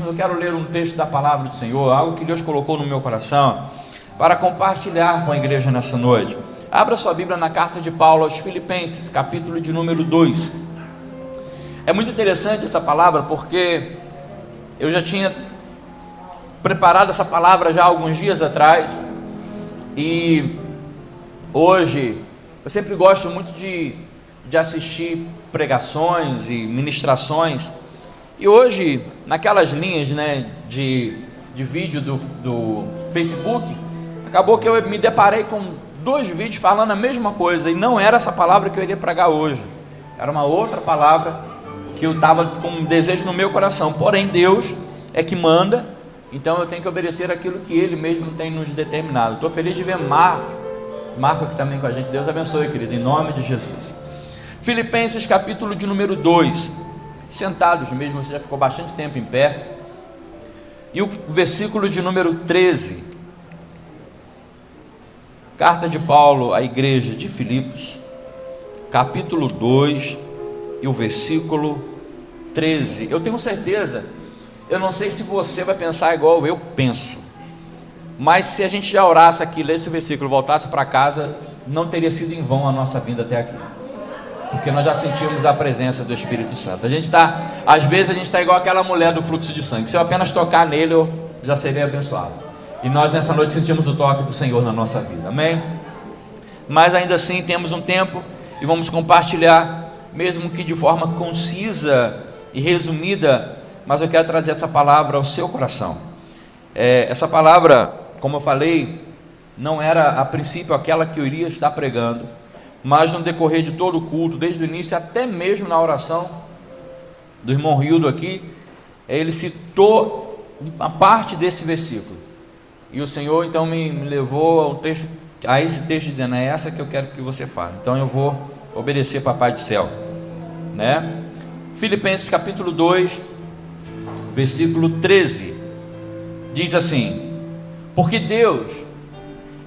eu quero ler um texto da palavra do Senhor, algo que Deus colocou no meu coração, para compartilhar com a igreja nessa noite. Abra sua Bíblia na carta de Paulo aos Filipenses, capítulo de número 2. É muito interessante essa palavra, porque eu já tinha preparado essa palavra já há alguns dias atrás, e hoje eu sempre gosto muito de assistir pregações e ministrações, e hoje naquelas linhas, de vídeo do Facebook, acabou que eu me deparei com 2 vídeos falando a mesma coisa, e não era essa palavra que eu iria pregar hoje, era uma outra palavra que eu estava com um desejo no meu coração. Porém Deus é que manda, então eu tenho que obedecer aquilo que Ele mesmo tem nos determinado. Estou feliz de ver Marco aqui também com a gente. Deus abençoe, querido, em nome de Jesus. Filipenses capítulo de número 2, sentados mesmo, você já ficou bastante tempo em pé, e o versículo de número 13, carta de Paulo à igreja de Filipos, capítulo 2 e o versículo 13, eu tenho certeza, eu não sei se você vai pensar igual eu penso, mas se a gente já orasse aqui, lesse o versículo, voltasse para casa, não teria sido em vão a nossa vinda até aqui, porque nós já sentimos a presença do Espírito Santo. Às vezes a gente está igual aquela mulher do fluxo de sangue, se eu apenas tocar nele, eu já serei abençoado, e nós nessa noite sentimos o toque do Senhor na nossa vida, amém? Mas ainda assim temos um tempo, e vamos compartilhar, mesmo que de forma concisa e resumida, mas eu quero trazer essa palavra ao seu coração. Essa palavra, como eu falei, não era a princípio aquela que eu iria estar pregando, mas no decorrer de todo o culto, desde o início, até mesmo na oração do irmão Rildo aqui, ele citou uma parte desse versículo, e o Senhor então me levou a esse texto dizendo, é essa que eu quero que você fale, então eu vou obedecer Papai do céu, Filipenses capítulo 2, versículo 13, diz assim: porque Deus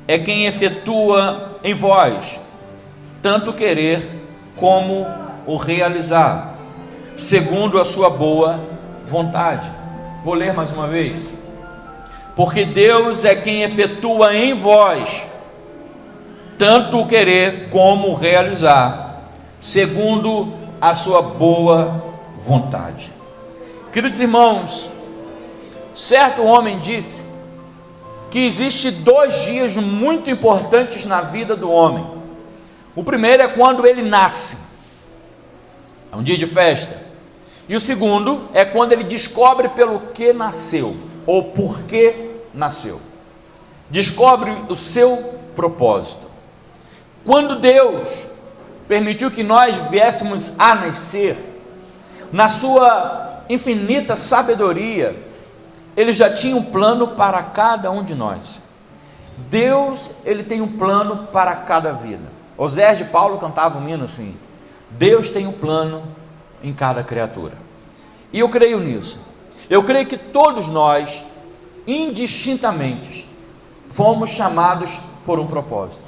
é quem efetua em vós tanto o querer como o realizar, segundo a sua boa vontade. Vou ler mais uma vez. Porque Deus é quem efetua em vós tanto o querer como o realizar, segundo a sua boa vontade. Queridos irmãos, certo homem disse que existe 2 dias muito importantes na vida do homem. O primeiro é quando ele nasce, é um dia de festa, e o segundo é quando ele descobre pelo que nasceu, ou por que nasceu, descobre o seu propósito. Quando Deus permitiu que nós viéssemos a nascer, na sua infinita sabedoria, Ele já tinha um plano para cada um de nós. Deus, Ele tem um plano para cada vida. Osés de Paulo cantava um hino assim: Deus tem um plano em cada criatura. E eu creio nisso. Eu creio que todos nós, indistintamente, fomos chamados por um propósito.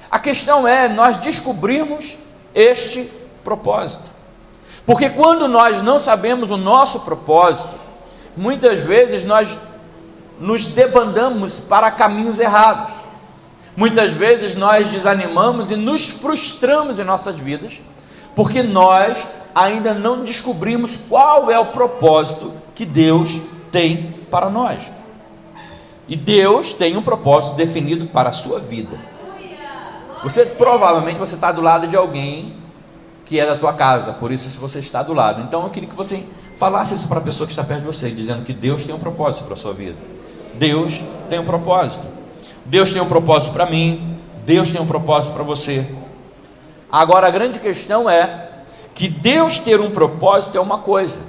A questão é nós descobrirmos este propósito, porque quando nós não sabemos o nosso propósito, muitas vezes nós nos debandamos para caminhos errados, muitas vezes nós desanimamos e nos frustramos em nossas vidas, porque nós ainda não descobrimos qual é o propósito que Deus tem para nós. E Deus tem um propósito definido para a sua vida. Provavelmente você está do lado de alguém que é da tua casa, por isso você está do lado. Então eu queria que você falasse isso para a pessoa que está perto de você, dizendo que Deus tem um propósito para a sua vida. Deus tem um propósito. Deus tem um propósito para mim, Deus tem um propósito para você. Agora a grande questão é que Deus ter um propósito é uma coisa,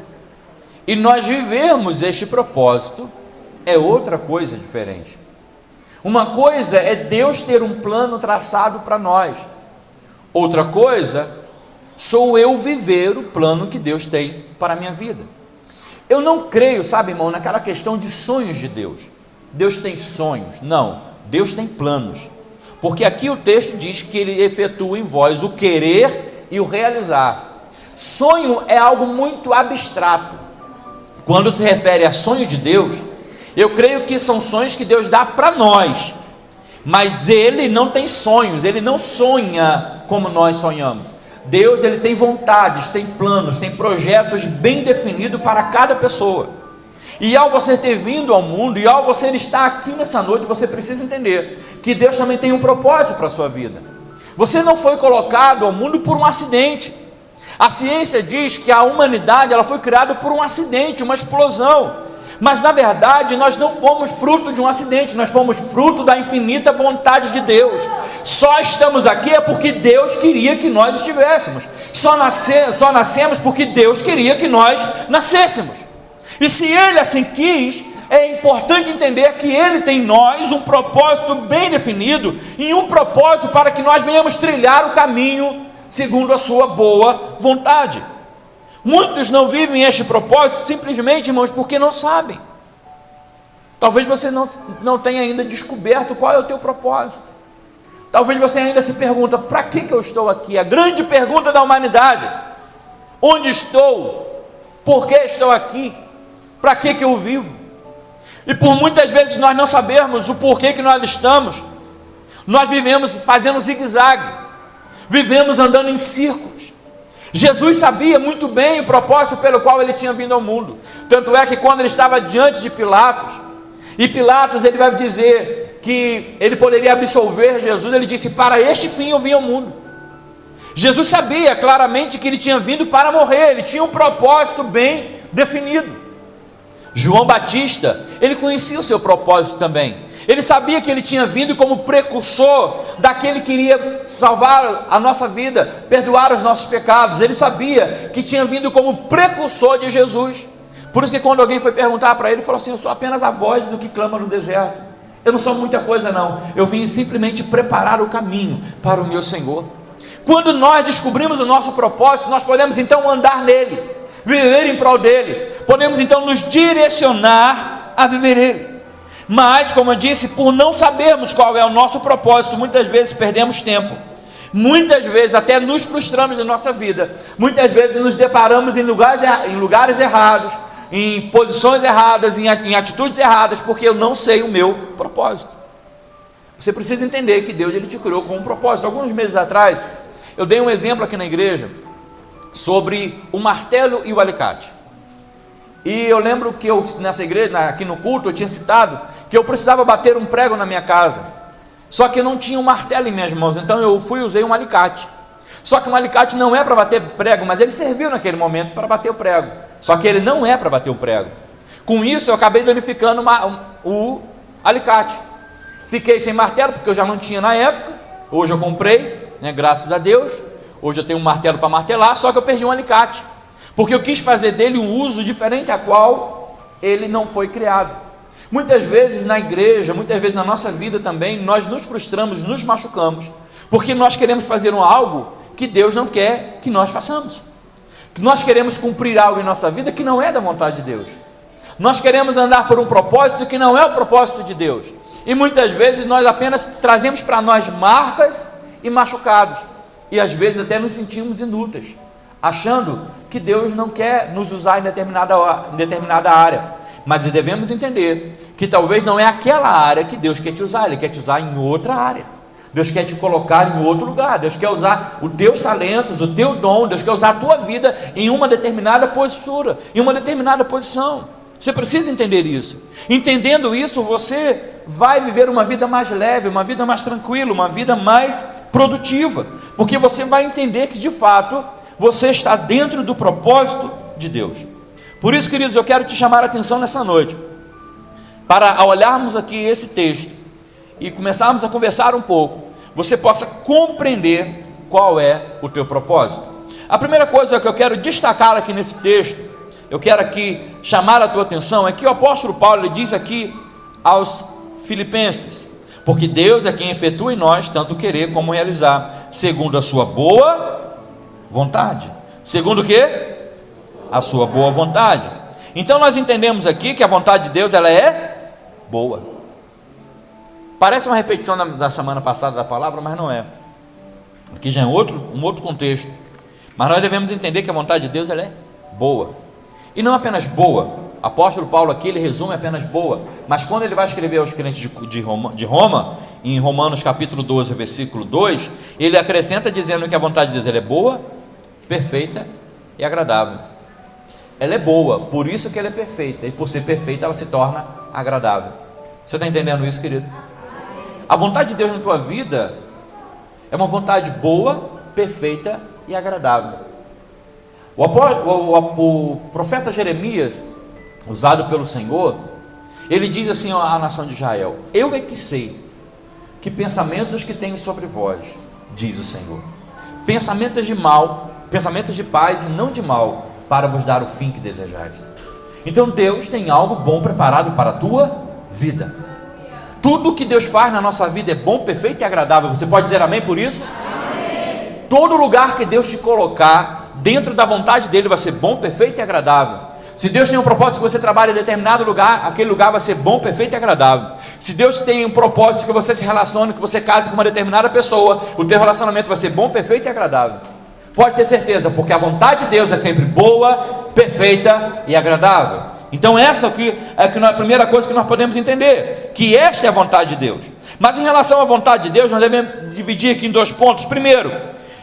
e nós vivermos este propósito é outra coisa diferente. Uma coisa é Deus ter um plano traçado para nós, outra coisa sou eu viver o plano que Deus tem para a minha vida. Eu não creio, sabe, irmão, naquela questão de sonhos de Deus. Deus tem sonhos, não, Deus tem planos, porque aqui o texto diz que Ele efetua em vós o querer e o realizar. Sonho é algo muito abstrato, quando se refere a sonho de Deus, eu creio que são sonhos que Deus dá para nós, mas Ele não tem sonhos, Ele não sonha como nós sonhamos. Deus, Ele tem vontades, tem planos, tem projetos bem definidos para cada pessoa. E ao você ter vindo ao mundo, e ao você estar aqui nessa noite, você precisa entender que Deus também tem um propósito para a sua vida. Você não foi colocado ao mundo por um acidente. A ciência diz que a humanidade ela foi criada por um acidente, uma explosão. Mas na verdade nós não fomos fruto de um acidente, nós fomos fruto da infinita vontade de Deus. Só estamos aqui é porque Deus queria que nós estivéssemos. Só nascemos porque Deus queria que nós nascêssemos. E se Ele assim quis, é importante entender que Ele tem em nós um propósito bem definido, e um propósito para que nós venhamos trilhar o caminho segundo a sua boa vontade. Muitos não vivem este propósito simplesmente, irmãos, porque não sabem. Talvez você não tenha ainda descoberto qual é o teu propósito. Talvez você ainda se pergunta, para que eu estou aqui? A grande pergunta da humanidade: onde estou? Por que estou aqui? Para que eu vivo? E por muitas vezes nós não sabemos o porquê que nós estamos. Nós vivemos fazendo zigue-zague, vivemos andando em círculos. Jesus sabia muito bem o propósito pelo qual ele tinha vindo ao mundo. Tanto é que quando ele estava diante de Pilatos, e Pilatos ele vai dizer que ele poderia absolver Jesus, ele disse: para este fim eu vim ao mundo. Jesus sabia claramente que ele tinha vindo para morrer, ele tinha um propósito bem definido. João Batista, ele conhecia o seu propósito também. Ele sabia que ele tinha vindo como precursor daquele que iria salvar a nossa vida, perdoar os nossos pecados. Ele sabia que tinha vindo como precursor de Jesus. Por isso que quando alguém foi perguntar para ele, ele falou assim: eu sou apenas a voz do que clama no deserto. Eu não sou muita coisa não, eu vim simplesmente preparar o caminho para o meu Senhor. Quando nós descobrimos o nosso propósito, nós podemos então andar nele, viver em prol dele, podemos então nos direcionar a viver ele. Mas, como eu disse, por não sabermos qual é o nosso propósito, muitas vezes perdemos tempo, muitas vezes até nos frustramos na nossa vida, muitas vezes nos deparamos em lugares errados, em posições erradas, em atitudes erradas, porque eu não sei o meu propósito. Você precisa entender que Deus ele te criou com um propósito. Alguns meses atrás, eu dei um exemplo aqui na igreja sobre o martelo e o alicate. E eu lembro que eu, nessa igreja, aqui no culto, eu tinha citado que eu precisava bater um prego na minha casa. Só que eu não tinha um martelo em minhas mãos, então eu fui e usei um alicate. Só que um alicate não é para bater prego, mas ele serviu naquele momento para bater o prego. Só que ele não é para bater o prego. Com isso eu acabei danificando o alicate. Fiquei sem martelo, porque eu já não tinha na época. Hoje eu comprei, né, graças a Deus. Hoje eu tenho um martelo para martelar, só que eu perdi um alicate, porque eu quis fazer dele um uso diferente a qual ele não foi criado. Muitas vezes na igreja, muitas vezes na nossa vida também, nós nos frustramos, nos machucamos, porque nós queremos fazer algo que Deus não quer que nós façamos. Nós queremos cumprir algo em nossa vida que não é da vontade de Deus. Nós queremos andar por um propósito que não é o propósito de Deus. E muitas vezes nós apenas trazemos para nós marcas e machucados. E às vezes até nos sentimos inúteis, achando que Deus não quer nos usar em determinada área. Mas devemos entender que talvez não é aquela área que Deus quer te usar, Ele quer te usar em outra área. Deus quer te colocar em outro lugar. Deus quer usar os teus talentos, o teu dom. Deus quer usar a tua vida em uma determinada postura, em uma determinada posição. Você precisa entender isso. Entendendo isso, você vai viver uma vida mais leve, uma vida mais tranquila, uma vida mais produtiva, porque você vai entender que de fato você está dentro do propósito de Deus. Por isso, queridos, eu quero te chamar a atenção nessa noite, para ao olharmos aqui esse texto e começarmos a conversar um pouco, você possa compreender qual é o teu propósito. A primeira coisa que eu quero destacar aqui nesse texto, eu quero aqui chamar a tua atenção, é que o apóstolo Paulo ele diz aqui aos Filipenses: porque Deus é quem efetua em nós tanto querer como realizar, segundo a sua boa vontade. Segundo o quê? A sua boa vontade. Então nós entendemos aqui que a vontade de Deus ela é boa. Parece uma repetição da semana passada da palavra, mas não é. Aqui já é um outro contexto. Mas nós devemos entender que a vontade de Deus ela é boa. E não apenas boa, apóstolo Paulo aqui, ele resume apenas boa, mas quando ele vai escrever aos crentes de Roma, em Romanos capítulo 12, versículo 2, ele acrescenta dizendo que a vontade de Deus ela é boa, perfeita e agradável. Ela é boa, por isso que ela é perfeita, e por ser perfeita ela se torna agradável. Você está entendendo isso, querido? A vontade de Deus na tua vida é uma vontade boa, perfeita e agradável. O profeta Jeremias, usado pelo Senhor, ele diz assim à nação de Israel: eu é que sei que pensamentos que tenho sobre vós, diz o Senhor, pensamentos de paz e não de mal, para vos dar o fim que desejais. Então Deus tem algo bom preparado para a tua vida. Tudo que Deus faz na nossa vida é bom, perfeito e agradável. Você pode dizer amém por isso? Amém. Todo lugar que Deus te colocar dentro da vontade dele vai ser bom, perfeito e agradável. Se Deus tem um propósito que você trabalhe em determinado lugar, aquele lugar vai ser bom, perfeito e agradável. Se Deus tem um propósito que você se relacione, que você case com uma determinada pessoa, o teu relacionamento vai ser bom, perfeito e agradável. Pode ter certeza, porque a vontade de Deus é sempre boa, perfeita e agradável. Então essa aqui é a primeira coisa que nós podemos entender, que esta é a vontade de Deus. Mas em relação à vontade de Deus, nós devemos dividir aqui em dois pontos. Primeiro,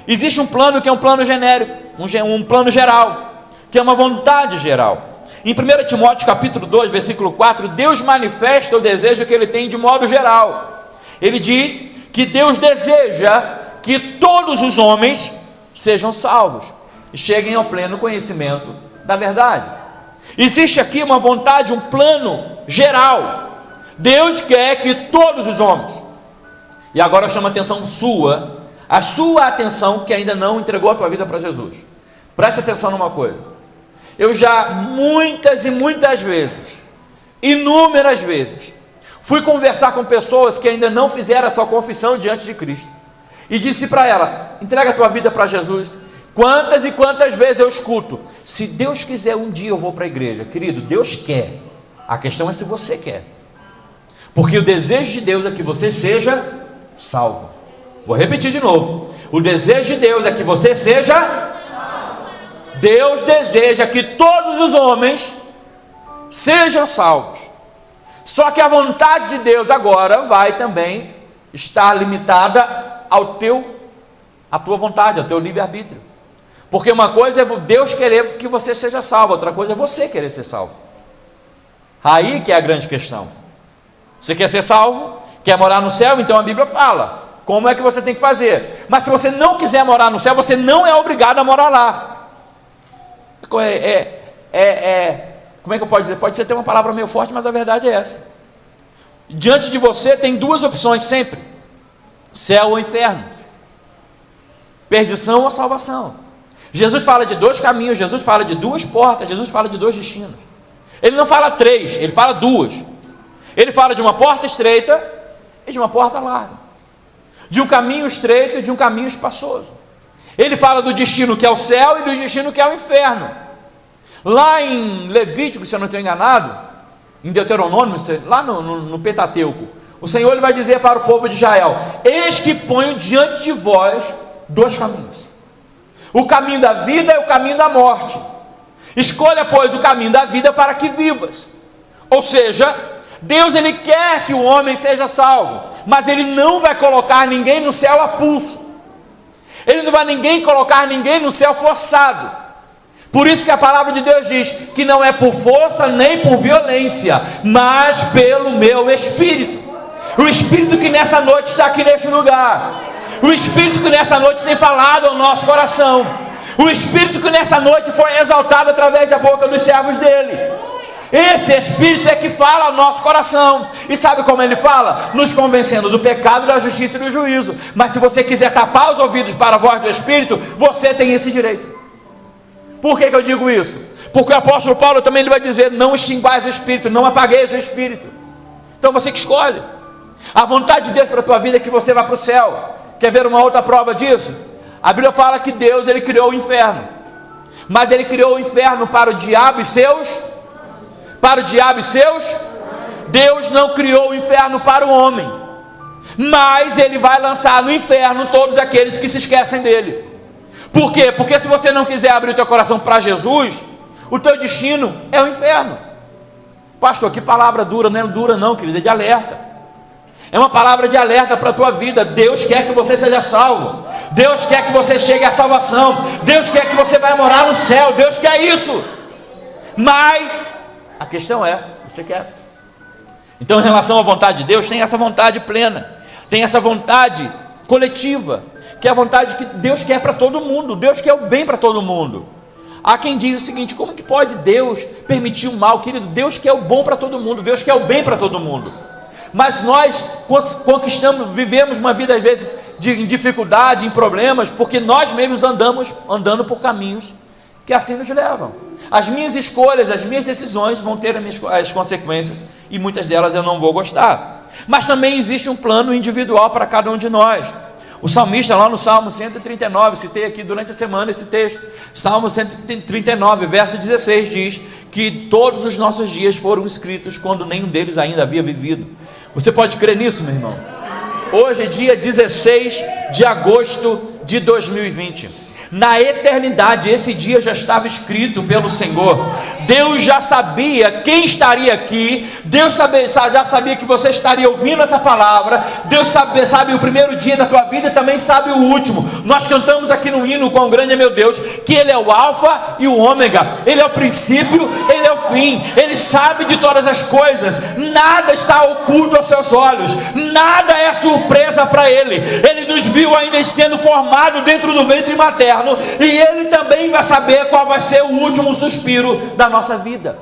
existe um plano que é um plano genérico, um plano geral, que é uma vontade geral. Em 1 Timóteo capítulo 2, versículo 4, Deus manifesta o desejo que ele tem de modo geral. Ele diz que Deus deseja que todos os homens sejam salvos e cheguem ao pleno conhecimento da verdade. Existe aqui uma vontade, um plano geral. Deus quer que todos os homens, e agora eu chamo a atenção a sua atenção que ainda não entregou a tua vida para Jesus. Preste atenção numa coisa. Eu já muitas e muitas vezes, inúmeras vezes, fui conversar com pessoas que ainda não fizeram a sua confissão diante de Cristo, e disse para ela: entrega a tua vida para Jesus. Quantas e quantas vezes eu escuto: se Deus quiser um dia eu vou para a igreja. Querido, Deus quer, a questão é se você quer, porque o desejo de Deus é que você seja salvo. Vou repetir de novo: o desejo de Deus é que você seja salvo. Deus deseja que todos os homens sejam salvos. Só que a vontade de Deus agora vai também estar limitada à tua vontade, ao teu livre-arbítrio. Porque uma coisa é Deus querer que você seja salvo, outra coisa é você querer ser salvo. Aí que é a grande questão. Você quer ser salvo? Quer morar no céu? Então a Bíblia fala como é que você tem que fazer. Mas se você não quiser morar no céu, você não é obrigado a morar lá. Como é que eu posso dizer? Pode ser ter uma palavra meio forte, mas a verdade é essa. Diante de você tem duas opções sempre: céu ou inferno, perdição ou salvação. Jesus fala de dois caminhos, Jesus fala de duas portas, Jesus fala de dois destinos. Ele não fala três, ele fala duas. Ele fala de uma porta estreita e de uma porta larga, de um caminho estreito e de um caminho espaçoso. Ele fala do destino que é o céu e do destino que é o inferno. Lá em Levítico, se eu não estou enganado, em Deuteronômio, lá no Pentateuco, o Senhor ele vai dizer para o povo de Israel: eis que ponho diante de vós dois caminhos, o caminho da vida e o caminho da morte. Escolha, pois, o caminho da vida para que vivas. Ou seja, Deus ele quer que o homem seja salvo, mas ele não vai colocar ninguém no céu a pulso. Ele não vai colocar ninguém no céu forçado. Por isso que a palavra de Deus diz que não é por força nem por violência, mas pelo meu Espírito. O Espírito que nessa noite está aqui neste lugar. O Espírito que nessa noite tem falado ao nosso coração. O Espírito que nessa noite foi exaltado através da boca dos servos dele. Esse Espírito é que fala ao nosso coração. E sabe como ele fala? Nos convencendo do pecado, da justiça e do juízo. Mas se você quiser tapar os ouvidos para a voz do Espírito, você tem esse direito. Por que eu digo isso? Porque o apóstolo Paulo também ele vai dizer: não extinguais o Espírito, não apagueis o Espírito. Então você que escolhe. A vontade de Deus para a tua vida é que você vá para o céu. Quer ver uma outra prova disso? A Bíblia fala que Deus ele criou o inferno, mas ele criou o inferno para o diabo e seus. Deus não criou o inferno para o homem, mas ele vai lançar no inferno todos aqueles que se esquecem dele. Por quê? Porque se você não quiser abrir o teu coração para Jesus, o teu destino é o inferno. Pastor, que palavra dura? Não é dura não, querido, é de alerta. É uma palavra de alerta para a tua vida. Deus quer que você seja salvo. Deus quer que você chegue à salvação. Deus quer que você vai morar no céu. Deus quer isso. Mas a questão é, você quer? Então, em relação à vontade de Deus, tem essa vontade plena, tem essa vontade coletiva, que é a vontade que Deus quer para todo mundo. Deus quer o bem para todo mundo. Há quem diz o seguinte: como que pode Deus permitir o mal? Querido, Deus quer o bom para todo mundo, Deus quer o bem para todo mundo. Mas nós conquistamos, vivemos uma vida às vezes em dificuldade, em problemas, porque nós mesmos andando por caminhos que assim nos levam. As minhas escolhas, as minhas decisões vão ter as consequências, e muitas delas eu não vou gostar. Mas também existe um plano individual para cada um de nós. O salmista, lá no Salmo 139, citei aqui durante a semana esse texto, Salmo 139, verso 16, diz que todos os nossos dias foram escritos quando nenhum deles ainda havia vivido. Você pode crer nisso, meu irmão? Hoje é dia 16 de agosto de 2020. Na eternidade, esse dia já estava escrito pelo Senhor. Deus já sabia quem estaria aqui. Deus já sabia que você estaria ouvindo essa palavra. Deus sabe o primeiro dia da tua vida e também sabe o último. Nós cantamos aqui no hino, quão grande é meu Deus, que Ele é o alfa e o ômega. Ele é o princípio, Ele é o fim. Ele sabe de todas as coisas. Nada está oculto aos seus olhos. Nada é surpresa para Ele. Ele nos viu ainda sendo formado dentro do ventre materno, e Ele também vai saber qual vai ser o último suspiro da nossa vida.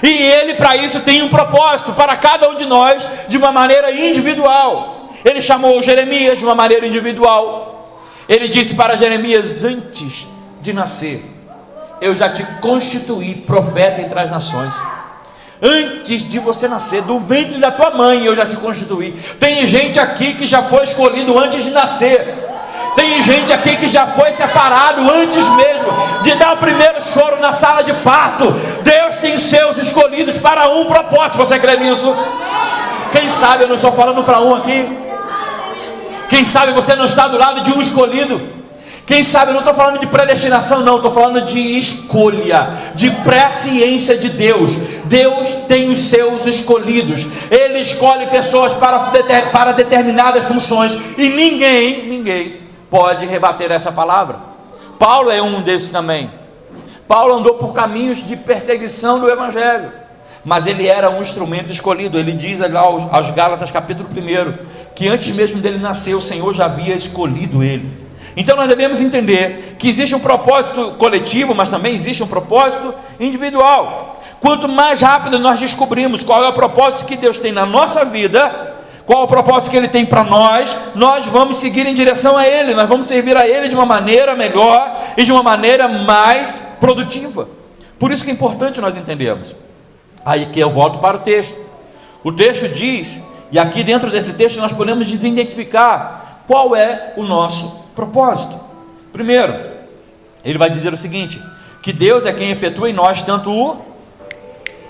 E Ele, para isso, tem um propósito para cada um de nós, de uma maneira individual. Ele chamou Jeremias de uma maneira individual. Ele disse para Jeremias: antes de nascer, eu já te constituí profeta entre as nações. Antes de você nascer, do ventre da tua mãe, eu já te constituí. Tem gente aqui que já foi escolhido antes de nascer. Tem gente aqui que já foi separado antes mesmo de dar o primeiro choro na sala de parto. Deus tem seus escolhidos para um propósito. Você crê nisso? Quem sabe eu não estou falando para um aqui? Quem sabe você não está do lado de um escolhido? Quem sabe eu não estou falando de predestinação, não. Estou falando de escolha, de presciência de Deus. Deus tem os seus escolhidos. Ele escolhe pessoas para determinadas funções, e ninguém pode rebater essa palavra. Paulo é um desses também. Paulo andou por caminhos de perseguição do Evangelho, mas ele era um instrumento escolhido. Ele diz lá aos Gálatas capítulo 1, que antes mesmo dele nascer, o Senhor já havia escolhido ele. Então nós devemos entender que existe um propósito coletivo, mas também existe um propósito individual. Quanto mais rápido nós descobrimos qual é o propósito que Deus tem na nossa vida, qual o propósito que Ele tem para nós, nós vamos seguir em direção a Ele, nós vamos servir a Ele de uma maneira melhor e de uma maneira mais produtiva. Por isso que é importante nós entendermos. Aí que eu volto para o texto. O texto diz, e aqui dentro desse texto nós podemos identificar qual é o nosso propósito. Primeiro, ele vai dizer o seguinte: que Deus é quem efetua em nós tanto o...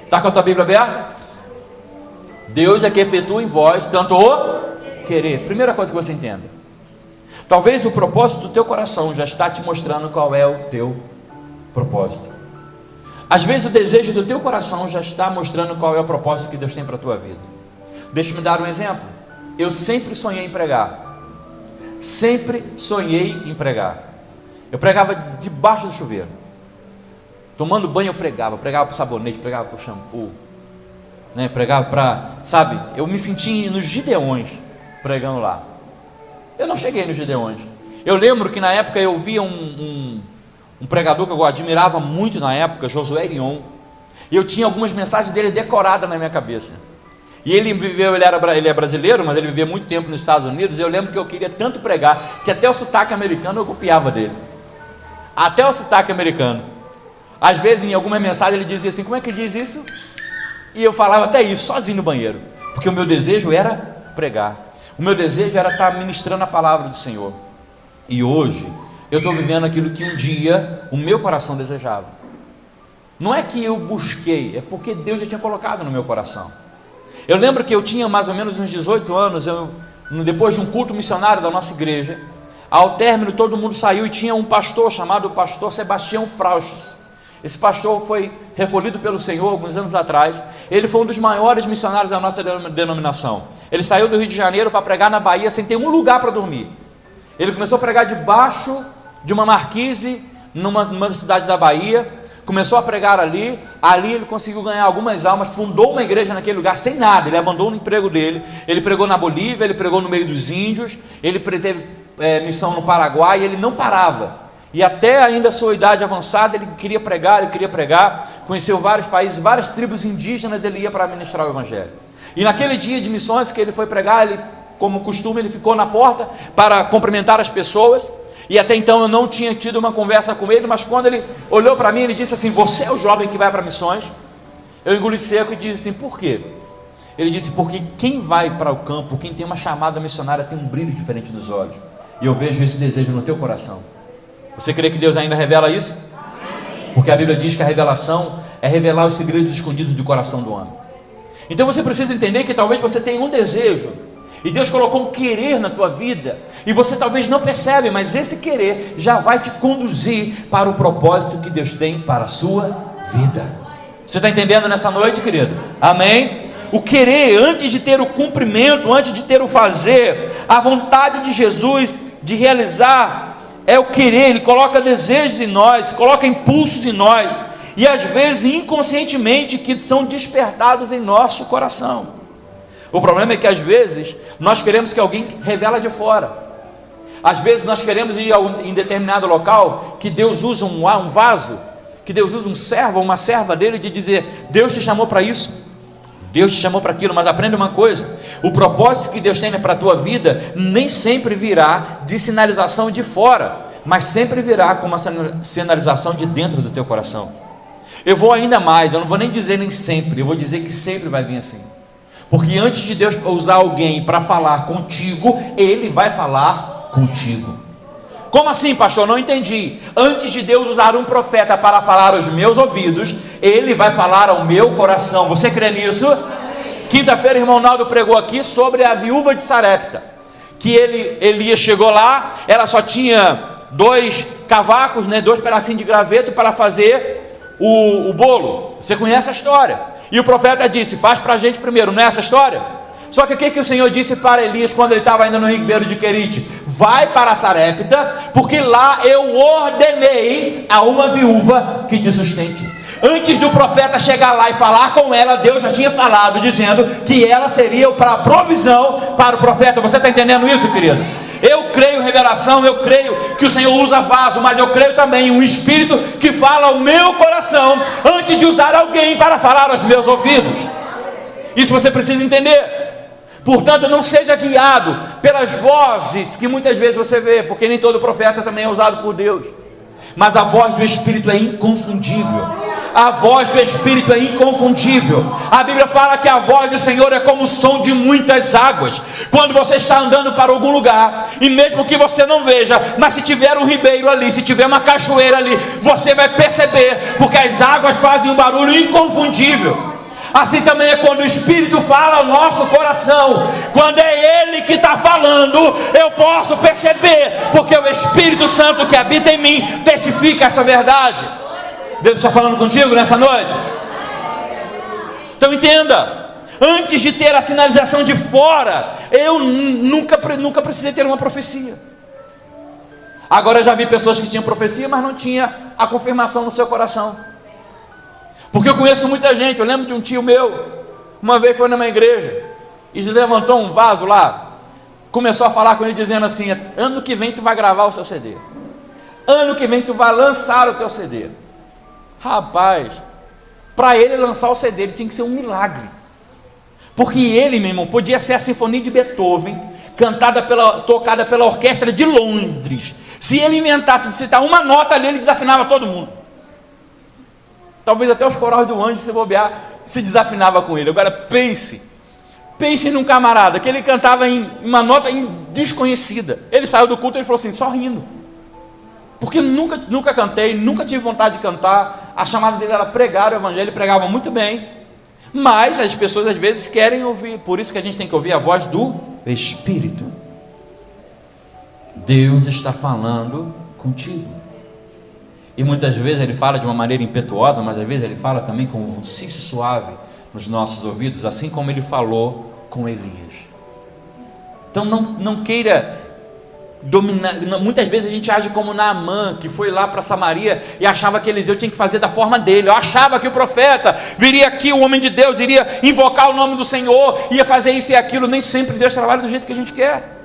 Está com a tua Bíblia aberta? Deus é que efetua em vós tanto o querer. Primeira coisa que você entenda. Talvez o propósito do teu coração já está te mostrando qual é o teu propósito. Às vezes o desejo do teu coração já está mostrando qual é o propósito que Deus tem para a tua vida. Deixa-me dar um exemplo. Eu sempre sonhei em pregar. Sempre sonhei em pregar. Eu pregava debaixo do chuveiro. Tomando banho eu pregava para o sabonete, pregava para o shampoo, pregava para, sabe, eu me senti nos Gideões pregando lá. Eu não cheguei nos Gideões. Eu lembro que na época eu via um pregador que eu admirava muito na época, Josué Irion, e eu tinha algumas mensagens dele decoradas na minha cabeça. E ele é brasileiro, mas ele viveu muito tempo nos Estados Unidos. E eu lembro que eu queria tanto pregar, que até o sotaque americano eu copiava dele. Até o sotaque americano. Às vezes em alguma mensagem ele dizia assim: como é que diz isso? E eu falava até isso, sozinho no banheiro, porque o meu desejo era pregar, o meu desejo era estar ministrando a palavra do Senhor. E hoje eu estou vivendo aquilo que um dia o meu coração desejava. Não é que eu busquei, é porque Deus já tinha colocado no meu coração. Eu lembro que eu tinha mais ou menos uns 18 anos, depois de um culto missionário da nossa igreja, ao término todo mundo saiu e tinha um pastor chamado pastor Sebastião Frauches. Esse pastor foi recolhido pelo Senhor alguns anos atrás. Ele foi um dos maiores missionários da nossa denominação. Ele saiu do Rio de Janeiro para pregar na Bahia sem ter um lugar para dormir. Ele começou a pregar debaixo de uma marquise numa cidade da Bahia. Começou a pregar ali ele conseguiu ganhar algumas almas, fundou uma igreja naquele lugar sem nada. Ele abandonou o emprego dele, ele pregou na Bolívia, ele pregou no meio dos índios, ele teve missão no Paraguai, e ele não parava. E até ainda a sua idade avançada, ele queria pregar, conheceu vários países, várias tribos indígenas, ele ia para ministrar o evangelho. E naquele dia de missões que ele foi pregar, ele, como costume, ele ficou na porta para cumprimentar as pessoas. E até então eu não tinha tido uma conversa com ele, mas quando ele olhou para mim, ele disse assim: você é o jovem que vai para missões? Eu engoli seco e disse assim: por quê? Ele disse: porque quem vai para o campo, quem tem uma chamada missionária, tem um brilho diferente nos olhos. E eu vejo esse desejo no teu coração. Você crê que Deus ainda revela isso? Amém. Porque a Bíblia diz que a revelação é revelar os segredos escondidos do coração do homem. Então você precisa entender que talvez você tenha um desejo, e Deus colocou um querer na tua vida, e você talvez não percebe, mas esse querer já vai te conduzir para o propósito que Deus tem para a sua vida. Você está entendendo nessa noite, querido? Amém? O querer, antes de ter o cumprimento, antes de ter o fazer, a vontade de Jesus de realizar é o querer. Ele coloca desejos em nós, coloca impulsos em nós, e às vezes inconscientemente que são despertados em nosso coração. O problema é que às vezes nós queremos que alguém revela de fora. Às vezes nós queremos ir em determinado local, que Deus usa um vaso, que Deus usa um servo ou uma serva dele, de dizer: Deus te chamou para isso, Deus te chamou para aquilo. Mas aprenda uma coisa: o propósito que Deus tem para a tua vida nem sempre virá de sinalização de fora, mas sempre virá com uma sinalização de dentro do teu coração. Eu vou ainda mais, eu não vou nem dizer nem sempre, eu vou dizer que sempre vai vir assim. Porque antes de Deus usar alguém para falar contigo, Ele vai falar contigo. Como assim, pastor? Não entendi. Antes de Deus usar um profeta para falar aos meus ouvidos, Ele vai falar ao meu coração. Você crê nisso? Quinta-feira, o irmão Naldo pregou aqui sobre a viúva de Sarepta, que Elias chegou lá, ela só tinha 2 cavacos, 2 pedacinhos de graveto para fazer o bolo. Você conhece a história. E o profeta disse: faz para a gente primeiro, não é essa história? Só que o que o Senhor disse para Elias quando ele estava ainda no ribeiro de Querite? Vai para Sarepta, porque lá eu ordenei a uma viúva que te sustente. Antes do profeta chegar lá e falar com ela, Deus já tinha falado, dizendo que ela seria para a provisão para o profeta. Você está entendendo isso, querido? Eu creio em revelação, eu creio que o Senhor usa vaso, mas eu creio também em um Espírito que fala ao meu coração, antes de usar alguém para falar aos meus ouvidos. Isso você precisa entender. Portanto, não seja guiado pelas vozes que muitas vezes você vê, porque nem todo profeta também é usado por Deus. Mas a voz do Espírito é inconfundível. A voz do Espírito é inconfundível. A Bíblia fala que a voz do Senhor é como o som de muitas águas. Quando você está andando para algum lugar, e mesmo que você não veja, mas se tiver um ribeiro ali, se tiver uma cachoeira ali, você vai perceber, porque as águas fazem um barulho inconfundível. Assim também é quando o Espírito fala ao nosso coração. Quando é Ele que está falando, eu posso perceber, porque o Espírito Santo que habita em mim testifica essa verdade. Deus está falando contigo nessa noite? Então entenda: antes de ter a sinalização de fora, eu nunca precisei ter uma profecia. Agora eu já vi pessoas que tinham profecia, mas não tinha a confirmação no seu coração. Porque eu conheço muita gente. Eu lembro de um tio meu, uma vez foi numa igreja, e levantou um vaso lá, começou a falar com ele dizendo assim: ano que vem tu vai gravar o seu CD, ano que vem tu vai lançar o teu CD. Rapaz, para ele lançar o CD, ele tinha que ser um milagre. Porque ele, meu irmão, podia ser a Sinfonia de Beethoven, tocada pela orquestra de Londres. Se ele inventasse de citar uma nota ali, ele desafinava todo mundo. Talvez até os corais do anjo, se bobear, se desafinava com ele. Agora pense num camarada que ele cantava em uma nota desconhecida. Ele saiu do culto e falou assim, só rindo. Porque nunca cantei, nunca tive vontade de cantar. A chamada dele era pregar o evangelho, ele pregava muito bem. Mas as pessoas às vezes querem ouvir, por isso que a gente tem que ouvir a voz do Espírito. Deus está falando contigo. E muitas vezes ele fala de uma maneira impetuosa, mas às vezes ele fala também com um vonciço suave nos nossos ouvidos, assim como ele falou com Elias. Então não queira dominar. Muitas vezes a gente age como Naamã, que foi lá para Samaria e achava que Eliseu tinha que fazer da forma dele. Eu achava que o profeta viria aqui, o homem de Deus iria invocar o nome do Senhor, ia fazer isso e aquilo. Nem sempre Deus trabalha do jeito que a gente quer,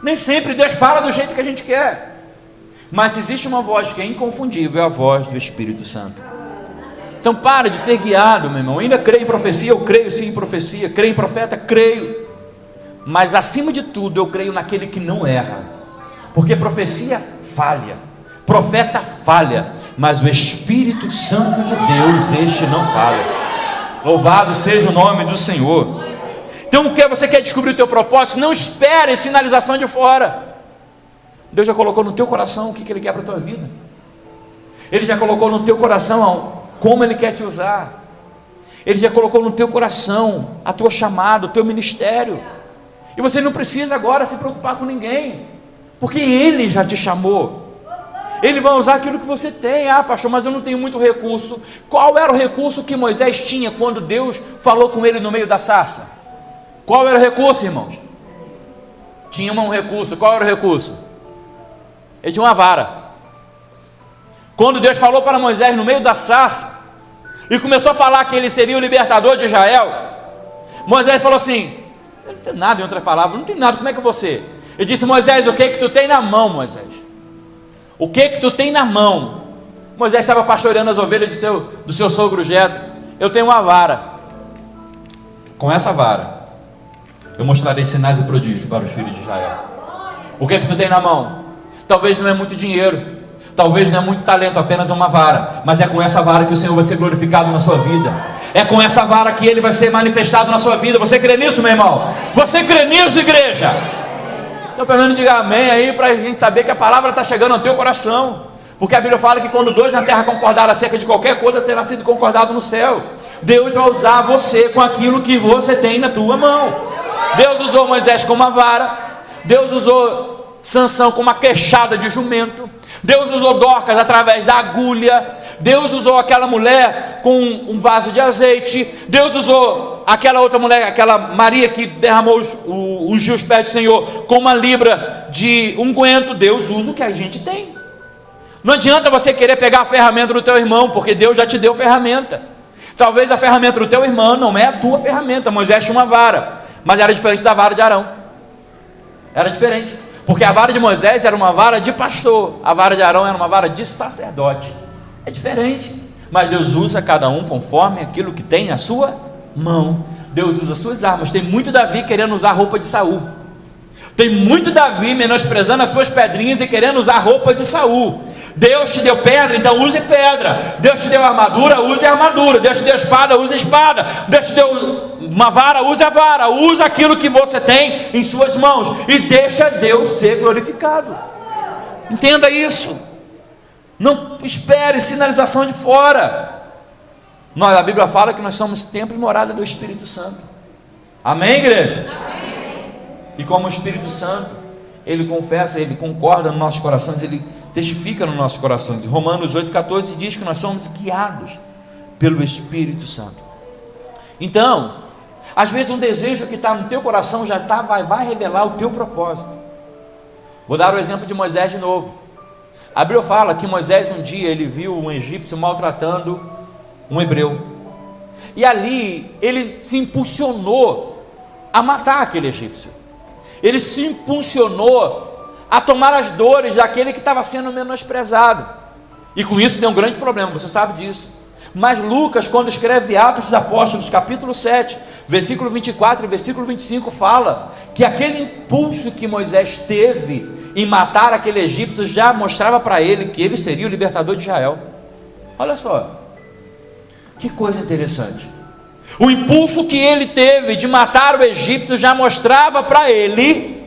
nem sempre Deus fala do jeito que a gente quer. Mas existe uma voz que é inconfundível, é a voz do Espírito Santo. Então para de ser guiado, meu irmão. Eu ainda creio em profecia, eu creio sim em profecia, creio em profeta, creio. Mas acima de tudo eu creio naquele que não erra. Porque profecia falha, profeta falha, mas o Espírito Santo de Deus, este não falha. Louvado seja o nome do Senhor. Então o que você quer descobrir o teu propósito? Não espere sinalização de fora. Deus já colocou no teu coração o que Ele quer para a tua vida. Ele já colocou no teu coração como Ele quer te usar. Ele já colocou no teu coração a tua chamada, o teu ministério. E você não precisa agora se preocupar com ninguém, porque Ele já te chamou. Ele vai usar aquilo que você tem. Ah, pastor, mas eu não tenho muito recurso. Qual era o recurso que Moisés tinha quando Deus falou com ele no meio da sarça? Qual era o recurso, irmãos? Tinha um recurso. Qual era o recurso? Ele tinha uma vara. Quando Deus falou para Moisés no meio da sarça e começou a falar que ele seria o libertador de Israel, Moisés falou assim: não tem nada, em outras palavras, não tem nada, como é que eu vou ser? Ele disse: Moisés, o que tu tem na mão, Moisés? O que tu tem na mão? Moisés estava pastoreando as ovelhas do seu sogro Jetro. Eu tenho uma vara. Com essa vara eu mostrarei sinais e prodígios para os filhos de Israel. O que tu tem na mão? Talvez não é muito dinheiro, talvez não é muito talento, apenas uma vara, mas é com essa vara que o Senhor vai ser glorificado na sua vida. É com essa vara que Ele vai ser manifestado na sua vida. Você crê nisso, meu irmão? Você crê nisso, igreja? Então pelo menos diga amém aí, para a gente saber que a palavra está chegando ao teu coração. Porque a Bíblia fala que quando dois na terra concordaram acerca de qualquer coisa, terá sido concordado no céu. Deus vai usar você com aquilo que você tem na tua mão. Deus usou Moisés com uma vara, Deus usou Sansão com uma queixada de jumento, Deus usou Dorcas através da agulha, Deus usou aquela mulher com um vaso de azeite, Deus usou aquela outra mulher, aquela Maria que derramou ungiu os pés do Senhor com uma libra de unguento. Deus usa o que a gente tem. Não adianta você querer pegar a ferramenta do teu irmão, porque Deus já te deu ferramenta. Talvez a ferramenta do teu irmão não é a tua ferramenta. Moisés tinha uma vara, mas era diferente da vara de Arão. Era diferente. Porque a vara de Moisés era uma vara de pastor, a vara de Arão era uma vara de sacerdote. É diferente, mas Deus usa cada um conforme aquilo que tem na sua mão. Deus usa as suas armas. Tem muito Davi querendo usar a roupa de Saul. Tem muito Davi menosprezando as suas pedrinhas e querendo usar a roupa de Saul. Deus te deu pedra, então use pedra. Deus te deu armadura, use armadura. Deus te deu espada, use espada. Deus te deu uma vara, use a vara. Use aquilo que você tem em suas mãos e deixa Deus ser glorificado. Entenda isso. Não espere sinalização de fora. A Bíblia fala que nós somos templo e morada do Espírito Santo. Amém, igreja? Amém. E como o Espírito Santo, Ele confessa, Ele concorda nos nossos corações, Ele testifica no nosso coração. Romanos 8,14 diz que nós somos guiados pelo Espírito Santo. Então, às vezes um desejo que está no teu coração já vai revelar o teu propósito. Vou dar o exemplo de Moisés de novo. A Bíblia fala que Moisés um dia ele viu um egípcio maltratando um hebreu, e ali ele se impulsionou a matar aquele egípcio. Ele se impulsionou a tomar as dores daquele que estava sendo menosprezado, e com isso deu um grande problema, você sabe disso. Mas Lucas, quando escreve Atos dos Apóstolos, capítulo 7, versículo 24 e versículo 25, fala que aquele impulso que Moisés teve em matar aquele egípcio já mostrava para ele que ele seria o libertador de Israel. Olha só, que coisa interessante. O impulso que ele teve de matar o egípcio já mostrava para ele,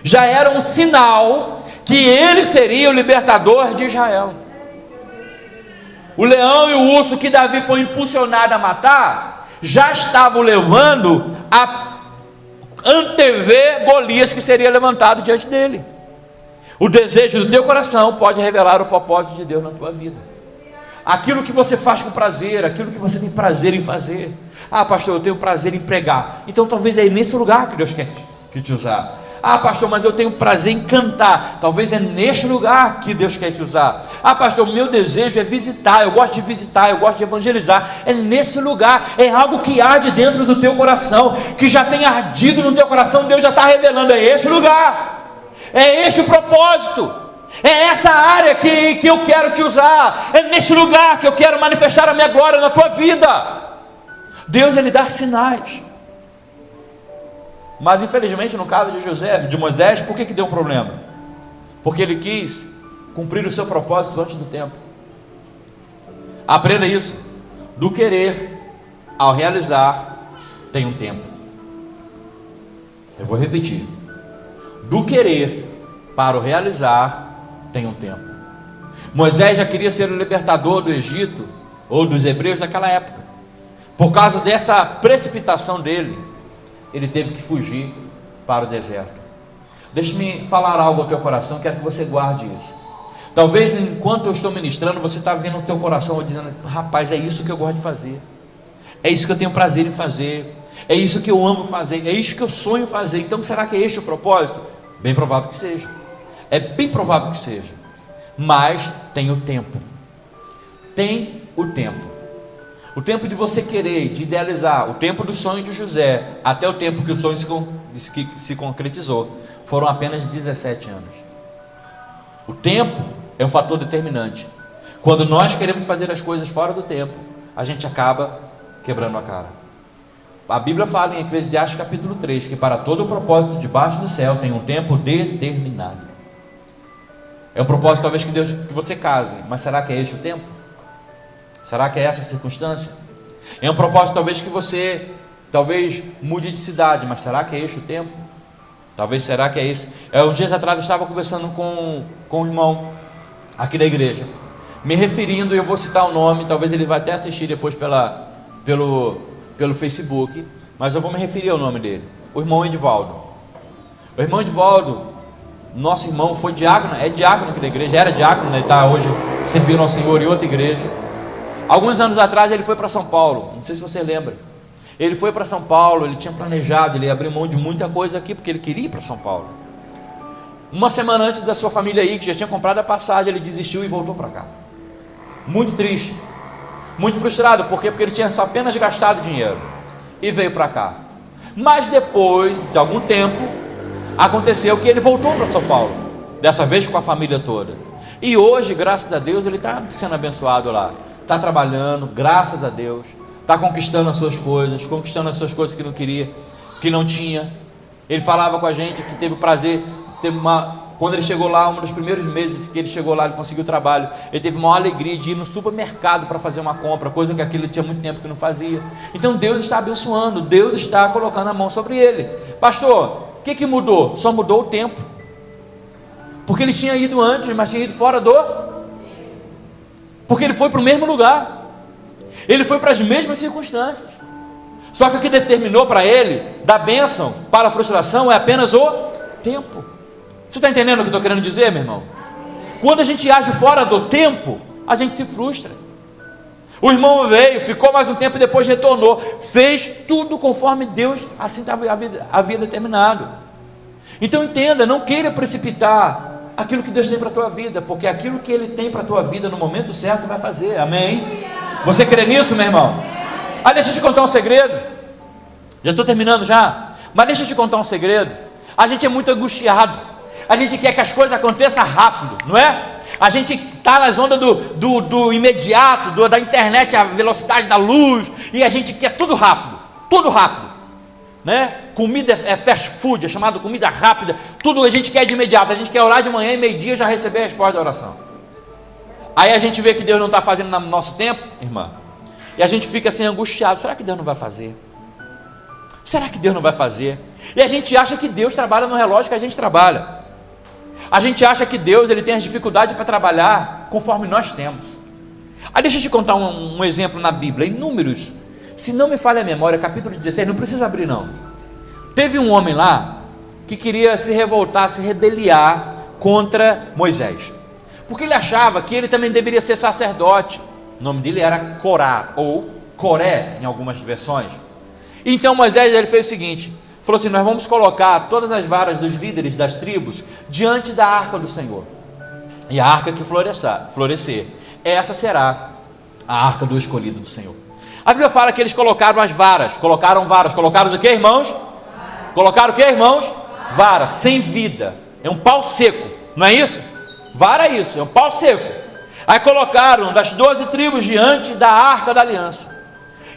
já era um sinal que ele seria o libertador de Israel. O leão e o urso que Davi foi impulsionado a matar, já estavam levando a antever Golias que seria levantado diante dele. O desejo do teu coração pode revelar o propósito de Deus na tua vida. Aquilo que você faz com prazer, aquilo que você tem prazer em fazer. Ah, pastor, eu tenho prazer em pregar. Então talvez é nesse lugar que Deus quer te usar. Ah, pastor, mas eu tenho prazer em cantar. Talvez é neste lugar que Deus quer te usar. Ah, pastor, meu desejo é visitar. Eu gosto de visitar, eu gosto de evangelizar. É nesse lugar, é algo que arde dentro do teu coração, que já tem ardido no teu coração. Deus já está revelando, é este lugar, é este o propósito, é essa área que eu quero te usar, é nesse lugar que eu quero manifestar a minha glória na tua vida. Deus, ele dá sinais. Mas infelizmente no caso de Moisés, por que deu um problema? Porque ele quis cumprir o seu propósito antes do tempo. Aprenda isso. Do querer ao realizar tem um tempo. Eu vou repetir. Do querer para o realizar tem um tempo. Moisés já queria ser o libertador do Egito ou dos hebreus naquela época. Por causa dessa precipitação dele, ele teve que fugir para o deserto. Deixa-me falar algo ao teu coração, quero que você guarde isso. Talvez enquanto eu estou ministrando, você está vendo o teu coração dizendo: rapaz, é isso que eu gosto de fazer, é isso que eu tenho prazer em fazer, é isso que eu amo fazer, é isso que eu sonho fazer. Então será que é este o propósito? Bem provável que seja, é bem provável que seja, mas tem o tempo. Tem o tempo. O tempo de você querer, de idealizar, o tempo do sonho de José, até o tempo que o sonho se concretizou, foram apenas 17 anos. O tempo é um fator determinante. Quando nós queremos fazer as coisas fora do tempo, a gente acaba quebrando a cara. A Bíblia fala em Eclesiastes capítulo 3, que para todo o propósito debaixo do céu tem um tempo determinado. É um propósito talvez que você case, mas será que é este o tempo? Será que é essa a circunstância? É um propósito talvez que você mude de cidade, mas será que é este o tempo? Talvez será que é esse? Uns dias atrás eu estava conversando com um irmão aqui da igreja, me referindo, e eu vou citar o nome, talvez ele vai até assistir depois pelo Facebook, mas eu vou me referir ao nome dele, o irmão Edivaldo. O irmão Edivaldo, nosso irmão, foi diácono, é diácono aqui da igreja, era diácono, né? Ele está hoje servindo ao Senhor em outra igreja. Alguns anos atrás ele foi para São Paulo, não sei se você lembra. Ele foi para São Paulo, ele tinha planejado, ele abriu mão de muita coisa aqui, porque ele queria ir para São Paulo. Uma semana antes da sua família aí, que já tinha comprado a passagem, ele desistiu e voltou para cá. Muito triste, muito frustrado, por quê? Porque ele tinha só apenas gastado dinheiro e veio para cá. Mas depois de algum tempo, aconteceu que ele voltou para São Paulo, dessa vez com a família toda. E hoje, graças a Deus, ele está sendo abençoado lá. Está trabalhando, graças a Deus, está conquistando as suas coisas que não queria, que não tinha. Ele falava com a gente que teve o prazer, quando ele chegou lá, um dos primeiros meses que ele chegou lá, ele conseguiu trabalho, ele teve uma alegria de ir no supermercado para fazer uma compra, coisa que aquilo tinha muito tempo que não fazia. Então Deus está abençoando, Deus está colocando a mão sobre ele. Pastor, o que mudou? Só mudou o tempo, porque ele tinha ido antes, mas tinha ido fora porque ele foi para o mesmo lugar, ele foi para as mesmas circunstâncias, só que o que determinou para ele, da bênção para a frustração, é apenas o tempo. Você está entendendo o que eu estou querendo dizer, meu irmão? Quando a gente age fora do tempo, a gente se frustra. O irmão veio, ficou mais um tempo e depois retornou, fez tudo conforme Deus assim havia determinado. Então entenda, não queira precipitar aquilo que Deus tem para a tua vida, porque aquilo que Ele tem para a tua vida no momento certo vai fazer, amém? Você crê nisso, meu irmão? Deixa eu te contar um segredo, já estou terminando já, mas deixa eu te contar um segredo. A gente é muito angustiado, a gente quer que as coisas aconteçam rápido, não é? A gente está nas ondas do imediato, da internet, a velocidade da luz, e a gente quer tudo rápido, né? Comida é fast food, é chamado comida rápida, tudo a gente quer de imediato, a gente quer orar de manhã e meio-dia já receber a resposta da oração. Aí a gente vê que Deus não está fazendo no nosso tempo, irmã, e a gente fica assim angustiado, será que Deus não vai fazer? Será que Deus não vai fazer? E a gente acha que Deus trabalha no relógio que a gente trabalha, a gente acha que Deus ele tem as dificuldades para trabalhar conforme nós temos. Deixa eu te contar um exemplo na Bíblia, em Números, se não me falha a memória, capítulo 16, não precisa abrir não. Teve um homem lá que queria se revoltar, se rebeliar contra Moisés, porque ele achava que ele também deveria ser sacerdote. O nome dele era Corá, ou Coré, em algumas versões. Então Moisés ele fez o seguinte, falou assim: nós vamos colocar todas as varas dos líderes das tribos diante da arca do Senhor, e a arca que florescer, essa será a arca do escolhido do Senhor. A Bíblia fala que eles colocaram as varas, colocaram o que, irmãos? Colocaram o que, irmãos? Vara, sem vida, é um pau seco, não é isso? Vara é isso, é um pau seco. Aí colocaram das 12 tribos diante da arca da aliança,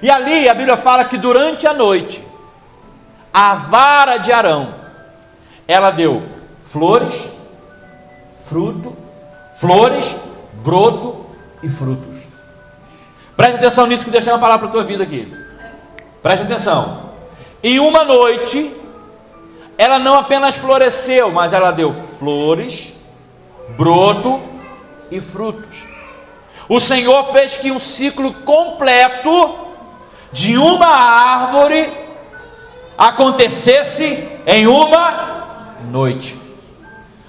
e ali a Bíblia fala que durante a noite, a vara de Arão, ela deu flores, broto e frutos. Preste atenção nisso, que Deus tem uma palavra para a tua vida aqui. Preste atenção. Em uma noite, ela não apenas floresceu, mas ela deu flores, broto e frutos. O Senhor fez que um ciclo completo de uma árvore acontecesse em uma noite.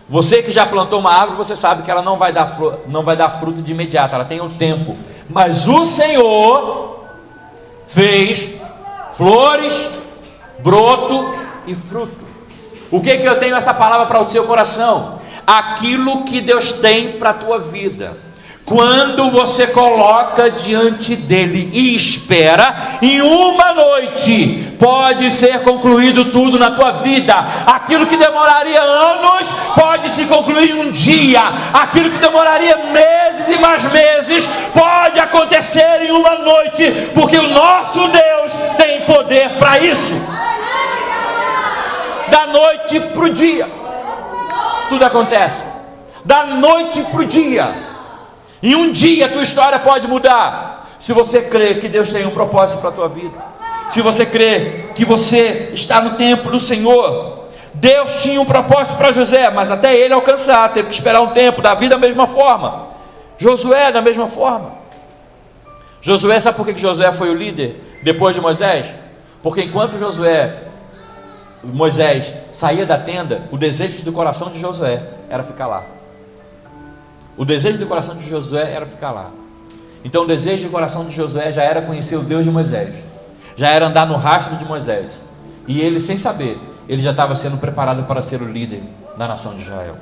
Você que já plantou uma árvore, você sabe que ela não vai dar fruto de imediato, ela tem um tempo. Mas o Senhor fez flores, broto e fruto. O que eu tenho essa palavra para o seu coração? Aquilo que Deus tem para a tua vida, quando você coloca diante dele e espera, em uma noite pode ser concluído tudo na tua vida. Aquilo que demoraria anos pode se concluir em um dia. Aquilo que demoraria meses e mais meses pode acontecer em uma noite, porque o nosso Deus tem poder para isso. Da noite para o dia tudo acontece. Da noite para o dia. Em um dia a tua história pode mudar, se você crê que Deus tem um propósito para a tua vida, se você crê que você está no tempo do Senhor. Deus tinha um propósito para José, mas até ele alcançar, teve que esperar um tempo. Davi da mesma forma, Josué da mesma forma. Josué, sabe por que Josué foi o líder depois de Moisés? Porque enquanto Moisés saía da tenda, o desejo do coração de Josué era ficar lá. O desejo do coração de Josué era ficar lá. Então o desejo do coração de Josué já era conhecer o Deus de Moisés, já era andar no rastro de Moisés. E ele, sem saber, ele já estava sendo preparado para ser o líder da nação de Israel.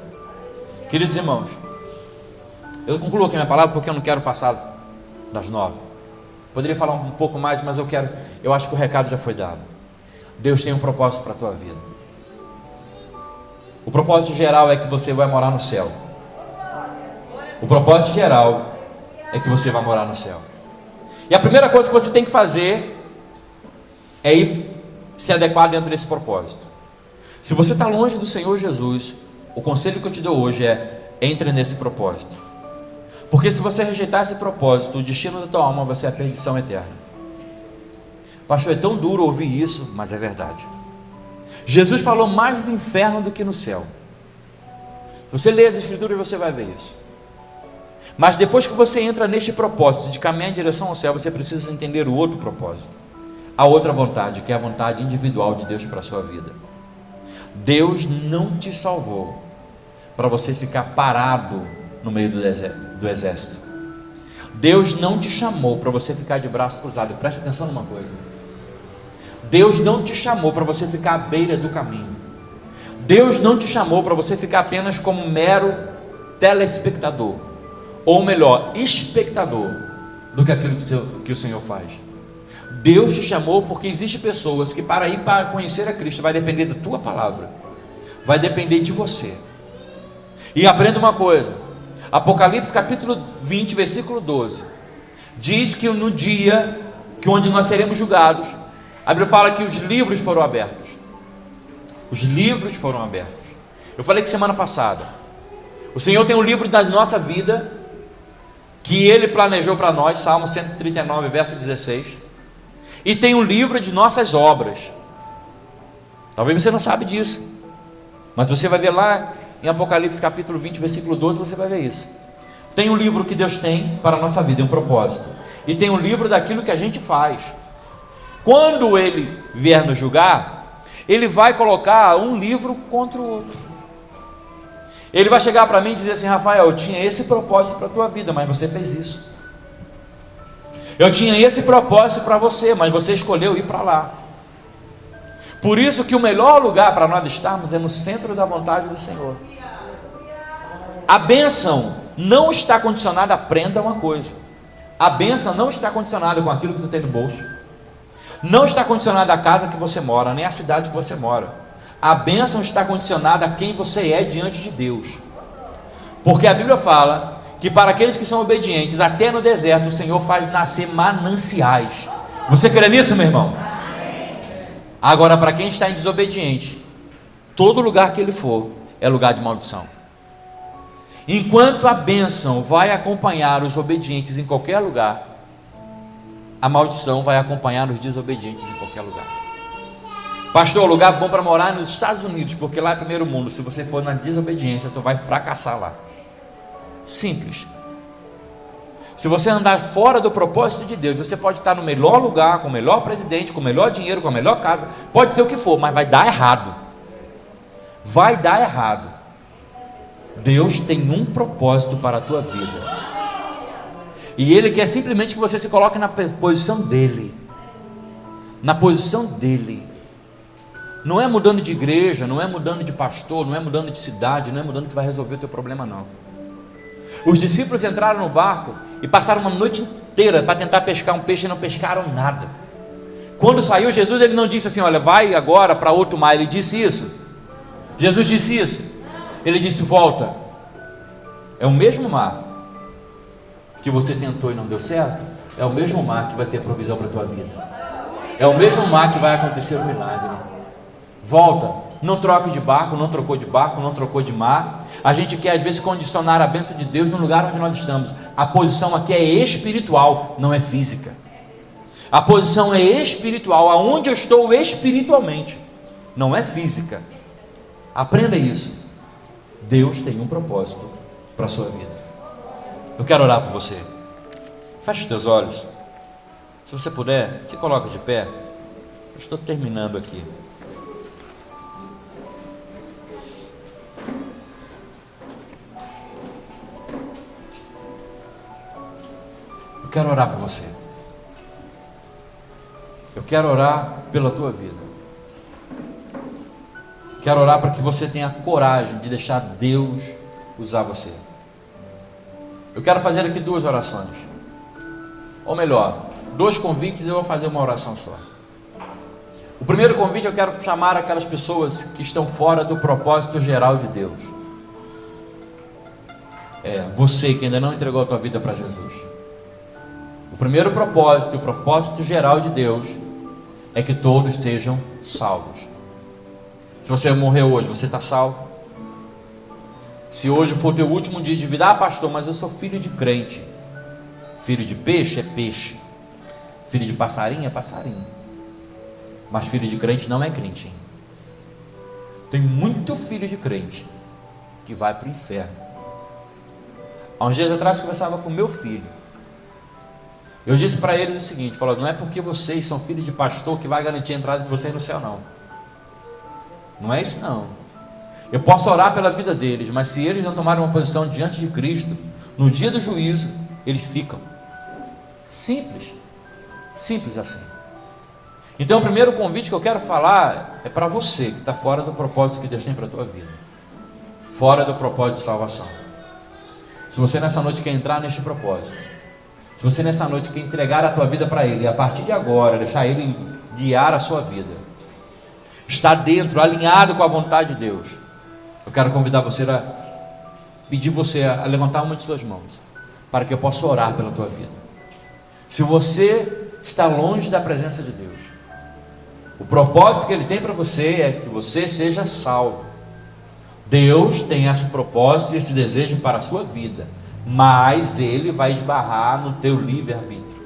Queridos irmãos, eu concluo aqui minha palavra porque eu não quero passar das 9. Poderia falar um pouco mais, mas eu acho que o recado já foi dado. Deus tem um propósito para a tua vida. O propósito geral é que você vai morar no céu. O propósito geral é que você vai morar no céu. E a primeira coisa que você tem que fazer é ir se adequar dentro desse propósito. Se você está longe do Senhor Jesus, o conselho que eu te dou hoje é: entre nesse propósito. Porque se você rejeitar esse propósito, o destino da tua alma vai ser a perdição eterna. Pastor, é tão duro ouvir isso, mas é verdade. Jesus falou mais do inferno do que no céu. Você lê as escrituras e você vai ver isso. Mas depois que você entra neste propósito de caminhar em direção ao céu, você precisa entender o outro propósito, a outra vontade, que é a vontade individual de Deus para a sua vida. Deus não te salvou para você ficar parado no meio do exército. Deus não te chamou para você ficar de braço cruzado. Preste atenção numa coisa: Deus não te chamou para você ficar à beira do caminho. Deus não te chamou para você ficar apenas como um mero telespectador, ou melhor, espectador do que aquilo que o Senhor faz. Deus te chamou porque existem pessoas que para ir para conhecer a Cristo vai depender da tua palavra, vai depender de você. E aprenda uma coisa: Apocalipse capítulo 20, versículo 12, diz que no dia onde nós seremos julgados, a Bíblia fala que os livros foram abertos. Os livros foram abertos. Eu falei que semana passada, o Senhor tem um livro da nossa vida, que Ele planejou para nós, Salmo 139, verso 16, e tem um livro de nossas obras. Talvez você não sabe disso, mas você vai ver lá em Apocalipse capítulo 20, versículo 12, você vai ver isso. Tem um livro que Deus tem para a nossa vida, um propósito, e tem um livro daquilo que a gente faz. Quando Ele vier nos julgar, Ele vai colocar um livro contra o outro. Ele vai chegar para mim e dizer assim: Rafael, eu tinha esse propósito para a tua vida, mas você fez isso. Eu tinha esse propósito para você, mas você escolheu ir para lá. Por isso que o melhor lugar para nós estarmos é no centro da vontade do Senhor. A bênção não está condicionada, aprenda uma coisa: a bênção não está condicionada com aquilo que tu tem no bolso, não está condicionada à casa que você mora, nem à cidade que você mora. A bênção está condicionada a quem você é diante de Deus, porque a Bíblia fala que para aqueles que são obedientes, até no deserto o Senhor faz nascer mananciais. Você crê nisso, meu irmão? Agora, para quem está em desobediente, todo lugar que ele for é lugar de maldição. Enquanto a bênção vai acompanhar os obedientes em qualquer lugar, a maldição vai acompanhar os desobedientes em qualquer lugar. Pastor, lugar bom para morar é nos Estados Unidos, porque lá é primeiro mundo. Se você for na desobediência, tu vai fracassar lá. Simples. Se você andar fora do propósito de Deus, você pode estar no melhor lugar, com o melhor presidente, com o melhor dinheiro, com a melhor casa, pode ser o que for, mas vai dar errado. Vai dar errado. Deus tem um propósito para a tua vida, e Ele quer simplesmente que você se coloque na posição dEle. Na posição dEle. Não é mudando de igreja, não é mudando de pastor, não é mudando de cidade, não é mudando que vai resolver o teu problema, não. Os discípulos entraram no barco e passaram uma noite inteira para tentar pescar um peixe e não pescaram nada. Quando saiu Jesus, ele não disse assim: olha, vai agora para outro mar. Ele disse isso. Jesus disse isso. Ele disse: volta. É o mesmo mar que você tentou e não deu certo, é o mesmo mar que vai ter provisão para a tua vida. É o mesmo mar que vai acontecer um milagre. Volta. Não troque de barco, não trocou de barco, não trocou de mar. A gente quer às vezes condicionar a bênção de Deus no lugar onde nós estamos. A posição aqui é espiritual, não é física. A posição é espiritual, aonde eu estou espiritualmente, não é física. Aprenda isso. Deus tem um propósito para a sua vida. Eu quero orar por você. Feche os teus olhos. Se você puder, se coloca de pé. Eu estou terminando aqui. Eu quero orar por você. Eu quero orar pela tua vida. Quero orar para que você tenha coragem de deixar Deus usar você. Eu quero fazer aqui duas orações. Ou melhor, dois convites, eu vou fazer uma oração só. O primeiro convite, eu quero chamar aquelas pessoas que estão fora do propósito geral de Deus. Você que ainda não entregou a tua vida para Jesus. O primeiro propósito, o propósito geral de Deus, é que todos sejam salvos. Se você morreu hoje, você está salvo. Se hoje for o teu último dia de vida: pastor, mas eu sou filho de crente. Filho de peixe é peixe, filho de passarinho é passarinho, mas filho de crente não é crente. Tem muito filho de crente que vai para o inferno. Há uns dias atrás eu conversava com meu filho. Eu disse para ele o seguinte: falou, não é porque vocês são filhos de pastor que vai garantir a entrada de vocês no céu, não. Não é isso, não. Eu posso orar pela vida deles, mas se eles não tomarem uma posição diante de Cristo, no dia do juízo, eles ficam. Simples. Simples assim. Então o primeiro convite que eu quero falar é para você que está fora do propósito que Deus tem para a tua vida, fora do propósito de salvação. Se você nessa noite quer entrar neste propósito, se você nessa noite quer entregar a tua vida para Ele, e a partir de agora deixar Ele guiar a sua vida, está dentro, alinhado com a vontade de Deus, eu quero convidar você a pedir você a levantar uma de suas mãos, para que eu possa orar pela tua vida. Se você está longe da presença de Deus, o propósito que Ele tem para você é que você seja salvo. Deus tem esse propósito e esse desejo para a sua vida, mas Ele vai esbarrar no teu livre-arbítrio.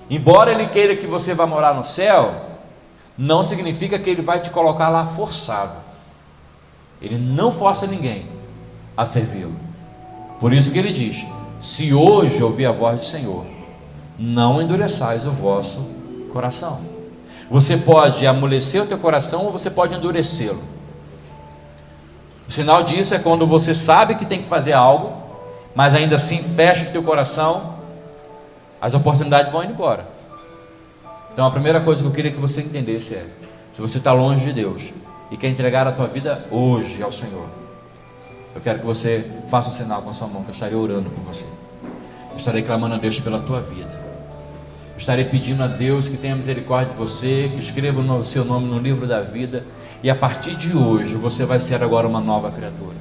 Embora Ele queira que você vá morar no céu, não significa que Ele vai te colocar lá forçado. Ele não força ninguém a servi-lo. Por isso que Ele diz: se hoje ouvir a voz do Senhor, não endureçais o vosso coração. Você pode amolecer o teu coração ou você pode endurecê-lo. O sinal disso é quando você sabe que tem que fazer algo, mas ainda assim fecha o teu coração, as oportunidades vão indo embora. Então a primeira coisa que eu queria que você entendesse é: se você está longe de Deus e quer entregar a tua vida hoje ao Senhor, eu quero que você faça um sinal com a sua mão, que eu estarei orando por você. Eu estarei clamando a Deus pela tua vida. Eu estarei pedindo a Deus que tenha misericórdia de você, que escreva o seu nome no livro da vida, e a partir de hoje você vai ser agora uma nova criatura.